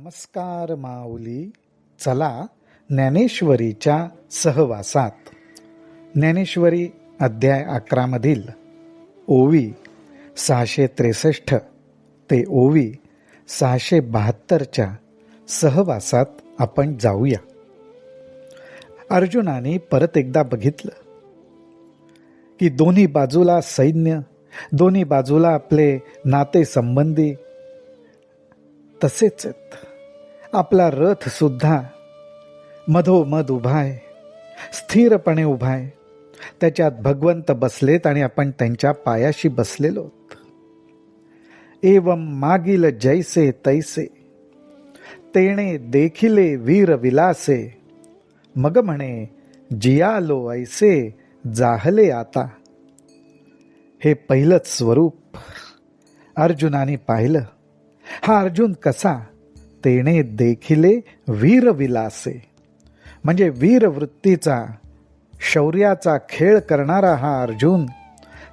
नमस्कार माऊली. चला ज्ञानेश्वरीच्या सहवासात. ज्ञानेश्वरी अध्याय 11 मधील ओवी 663 ते ओवी 672च्या सहवासात आपण जाऊया. अर्जुनाने परत एकदा बघितलं की दोन्ही बाजूला सैन्य, दोन्ही बाजूला आपले नाते संबंधी, तसेच आपला रथ सुद्धा मधोमध उभाय, स्थिरपणे उभाय. त्याच्यात भगवंत बसलेत आणि आपण त्यांच्या पायाशी बसलेलो. एवं मागील जैसे तैसे, तेणे देखिले वीर विलासे. मग म्हणे जियालो ऐसे, जाहले आता. हे पहिलंच स्वरूप अर्जुनाने पाहिलं. हा अर्जुन कसा? तेणे देखिले वीर विलासे, म्हणजे वीरवृत्तीचा, शौर्याचा खेळ करणारा हा अर्जुन.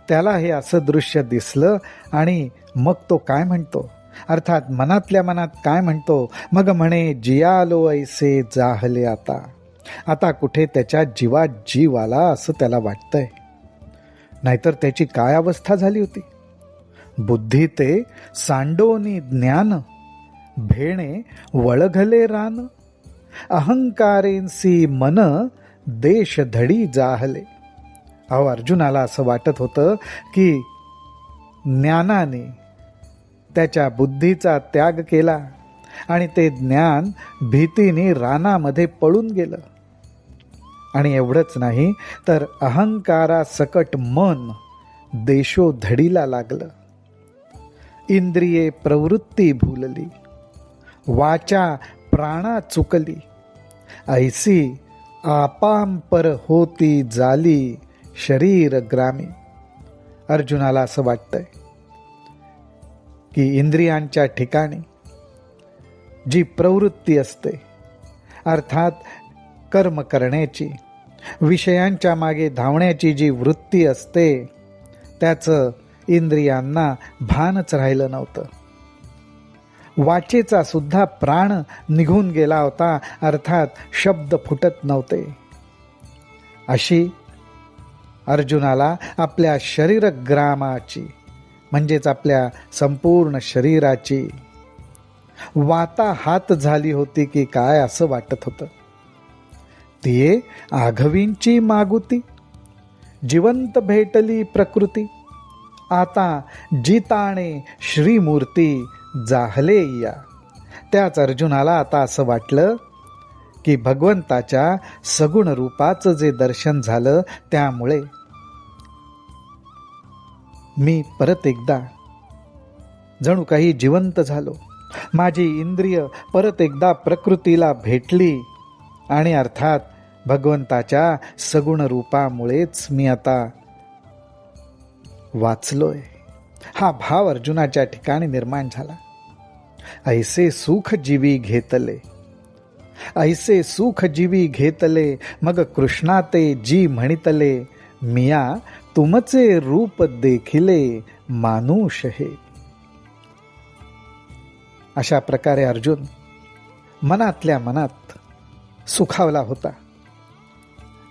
त्याला हे असं दृश्य दिसलं आणि मग तो काय म्हणतो, अर्थात मनातल्या मनात काय म्हणतो, मग म्हणे जियालो ऐसे जाहले आता. आता कुठे त्याच्या जीवात जीव आला असं त्याला वाटतंय. नाहीतर त्याची काय अवस्था झाली होती. बुद्धी ते सांडोनी ज्ञान, भेणे वळघले रान. अहंकारेंसी मन, देश धडी जाहले. अहो, अर्जुनाला असं वाटत होतं की ज्ञानाने त्याच्या बुद्धीचा त्याग केला आणि ते ज्ञान भीतीने रानामध्ये पळून गेलं. आणि एवढंच नाही तर अहंकारासकट मन देशोधडीला लागलं. इंद्रिये प्रवृत्ती भूलली, वाचा प्राणा चुकली. ऐसी आपांपर होती जाली, शरीर ग्रामी. अर्जुनाला असं वाटतंय की इंद्रियांच्या ठिकाणी जी प्रवृत्ती असते, अर्थात कर्म करण्याची, विषयांच्या मागे धावण्याची जी वृत्ती असते, त्याचं इंद्रियांना भानच राहिलं नव्हतं. वाचेचा सुद्धा प्राण निघून गेला होता, अर्थात शब्द फुटत नव्हते. अशी अर्जुनाला आपल्या शरीरग्रामाची, म्हणजेच आपल्या संपूर्ण शरीराची वाताहात झाली होती की काय असं वाटत होतं. तिये आघवींची मागुती, जिवंत भेटली प्रकृती. आता जिताणे श्रीमूर्ती, जाहले या. त्याच अर्जुनाला आता असं वाटलं की भगवंताच्या सगुण रूपाचं जे दर्शन झालं, त्यामुळे मी परत एकदा जणू काही जिवंत झालो. माझी इंद्रिय परत एकदा प्रकृतीला भेटली आणि अर्थात भगवंताच्या सगुण रूपामुळेच मी आता वाचलोय. हा भाव अर्जुनाच्या ठिकाणी निर्माण झाला. ऐसे सुख जीवी घेतले, ऐसे सुख जीवी घेतले. मग कृष्णा ते जी म्हणितले, मिया तुमचे रूप देखिले मानुष हे. अशा प्रकारे अर्जुन मनातल्या मनात सुखावला होता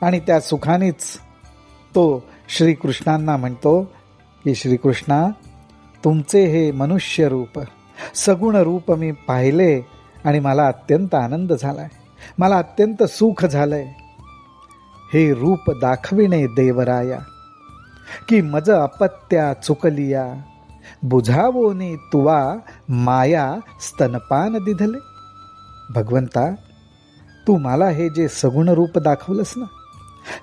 आणि त्या सुखानेच तो श्रीकृष्णांना म्हणतो की श्रीकृष्णा, तुमचे हे मनुष्य रूप, सगुण रूप मी पाहिले आणि मला अत्यंत आनंद झालाय, मला अत्यंत सुख झालंय. हे रूप दाखविणे देवराया, की मज अपत्या चुकलिया. बुझावोनी तुवा माया स्तनपान दिधले. भगवंता, तू मला हे जे सगुण रूप दाखवलंस ना,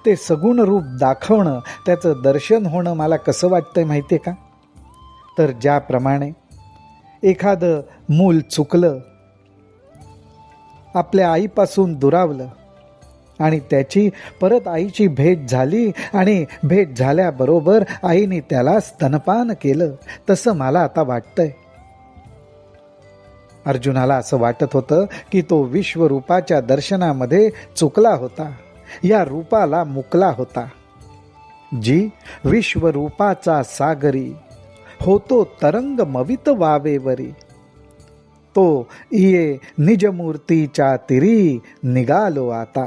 ते सगुण रूप दाखवणं, त्याचं दर्शन होणं मला कसं वाटतंय माहिती आहे का? तर ज्याप्रमाणे एखादं मूल चुकलं, आपल्या आईपासून दुरावलं आणि त्याची परत आईची भेट झाली आणि भेट झाल्याबरोबर आईने त्याला स्तनपान केलं, तसं मला आता वाटतंय. अर्जुनाला असं वाटत होतं की तो विश्वरूपाच्या दर्शनामध्ये चुकला होता, या रूपाला मुकला होता. जी विश्वरूपाचा सागरी, होतो तरंग मवित वावेवरी. तो इये निजमूर्तीच्या तिरी निघालो आता.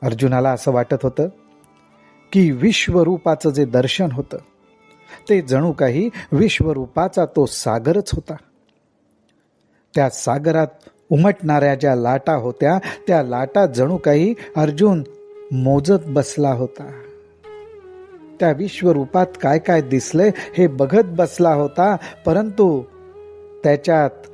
अर्जुनाला असं वाटत होतं की विश्वरूपाचं जे दर्शन होतं ते जणू काही विश्वरूपाचा तो सागरच होता. त्या सागरात उमटणाऱ्या ज्या लाटा होत्या त्या लाटा जणू काही अर्जुन मोजत बसला होता. त्या विश्वरूपात काय काय दिसले हे बघत बसला होता, परंतु त्याच्यात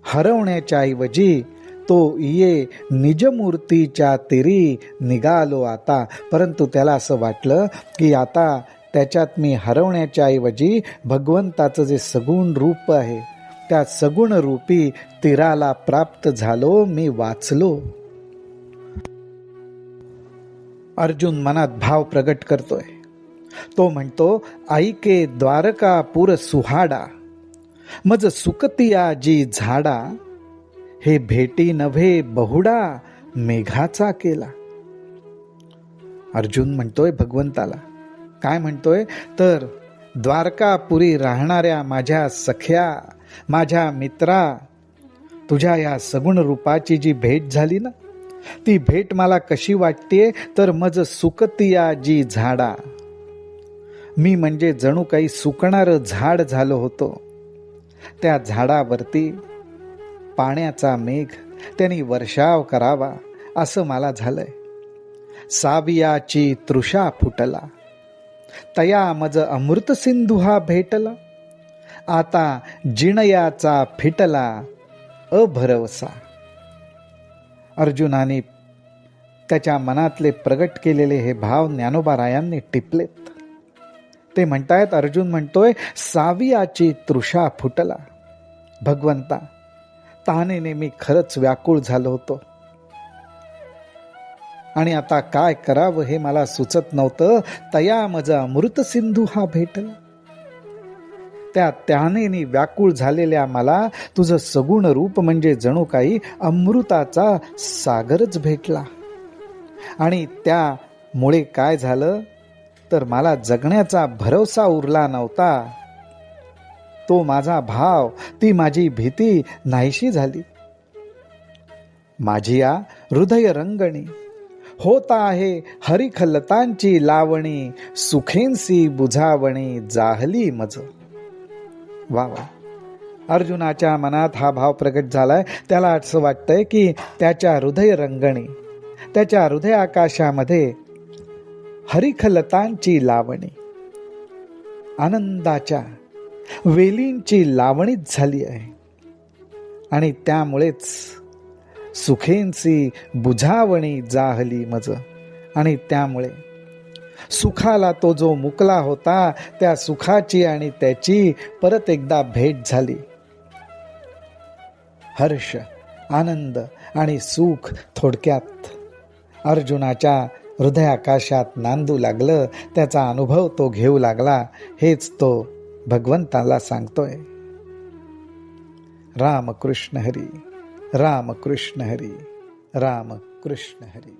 हरवण्याच्या ऐवजी तो ये निजमूर्तीच्या तिरी निघालो आता. परंतु त्याला असं वाटलं की आता त्याच्यात मी हरवण्याच्या ऐवजी भगवंताचं जे सगुण रूप आहे त्या सगुण रूपी तीराला प्राप्त झालो, मी वाचलो. अर्जुन मनात भाव प्रगट करतोय. तो म्हणतो, ऐके द्वारकापूर सुहाडा, मज सुकतिया जी झाडा, हे भेटी नव्हे बहुडा मेघाचा केला. अर्जुन म्हणतोय भगवंताला, काय म्हणतोय तर द्वारकापुरी राहणाऱ्या माझ्या सख्या, माझ्या मित्रा, तुझ्या या सगुण रूपाची जी भेट झाली ना, ती भेट मला कशी वाटतेय तर मज सुकतिया जी झाडा, मी म्हणजे जणू काही सुकणारं झाड झालो होतो. त्या झाडावरती पाण्याचा मेघ त्यांनी वर्षाव करावा असं मला झालंय. सावियाची तृषा फुटला, तया मज अमृत सिंधू हा भेटला, आता जिणयाचा फिटला अभरवसा. अर्जुनाने त्याच्या मनातले प्रगट केलेले हे भाव ज्ञानोबारायांनी टिपलेत. ते म्हणतायत, अर्जुन म्हणतोय, सावियाची तृषा फुटला. भगवंता, तहानेने मी खरंच व्याकुळ झालो होतो आणि आता काय करावं हे मला सुचत नव्हतं. तया मज अमृत सिंधू हा भेटला. त्या तहानेने व्याकुळ झालेल्या मला तुझं सगुण रूप म्हणजे जणू काही अमृताचा सागरच भेटला. आणि त्यामुळे काय झालं तर मला जगण्याचा भरवसा उरला नव्हता. तो माझा भाव, ती माझी भीती नाहीशी झाली. माझी या हृदय रंगणी होत आहे हरिखलतांची लावणी, सुखेंसी बुझावणी जाहली मज. वा वा, अर्जुनाच्या मनात हा भाव प्रगट झालाय. त्याला असं वाटतंय की त्याच्या हृदय रंगणी, त्याच्या हृदय आकाशामध्ये हरिखलतांची लावणी, आनंदाच्या वेलींची लावणीच झाली आहे. आणि त्यामुळेच सुखेंसी बुझावणी जाहली मज, आणि त्यामुळे सुखाला तो जो मुकला होता त्या सुखाची आणि त्याची परत एकदा भेट झाली. हर्ष, आनंद आणि सुख थोडक्यात अर्जुनाच्या हृदयाकाशात नांदू लागलं. त्याचा अनुभव तो घेऊ लागला. हेच तो भगवंताला सांगतोय. राम कृष्ण हरी, राम कृष्ण हरी, राम कृष्ण हरी.